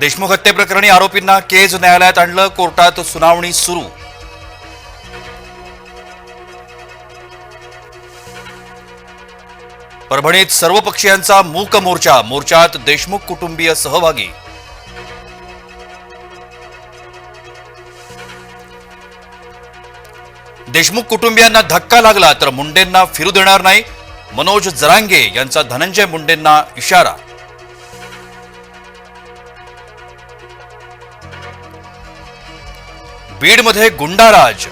देशमुख हत्येप्रकरणी आरोपींना केज न्यायालयात आणलं, कोर्टात सुनावणी सुरू. परभणीत सर्व पक्षीयांचा मूक मोर्चा, मोर्चात देशमुख कुटुंबीय सहभागी. देशमुख कुटुंबियांना धक्का लागला तर मुंडेंना फिरू देणार नाही, मनोज जरांगे यांचा धनंजय मुंडेंना इशारा. बीडमध्ये गुंडाराज,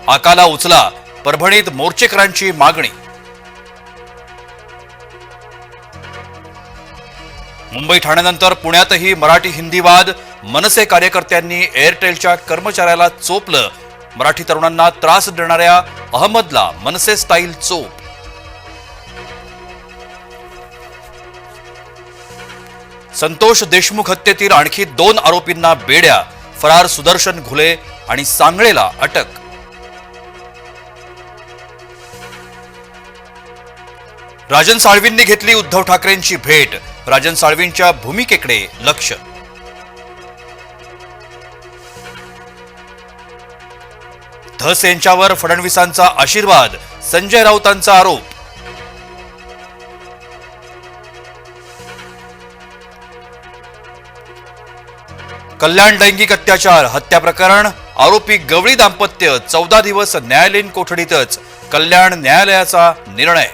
आकाला उचला, परभणीत मोर्चेकरांची मागणी. मुंबई ठाण्यानंतर पुण्यातही मराठी हिंदी वाद, मनसे कार्यकर्त्यांनी एअरटेलच्या कर्मचाऱ्याला चोपलं, मराठी तरुणांना त्रास देणाऱ्या अहमदला मनसे स्टाईल चोप. संतोष देशमुख हत्येतील आणखी 2 आरोपींना बेड्या, फरार सुदर्शन घुले आणि सांगळेला अटक. राजन साळवींनी घेतली उद्धव ठाकरेंची भेट, राजन साळवींच्या भूमिकेकडे लक्ष. धस यांच्यावर फडणवीसांचा आशीर्वाद, संजय राऊतांचा आरोप. कल्याण लैंगिक अत्याचार हत्या प्रकरण, आरोपी गवळी दाम्पत्य 14 दिवस न्यायालयीन कोठडीतच, कल्याण न्यायालयाचा निर्णय.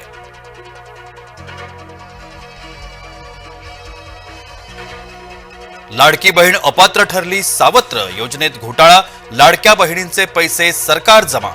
लाडकी बहीण अपात्र ठरली, सावत्र योजनेत घोटाळा, लाडक्या बहिणींचे पैसे सरकार जमा.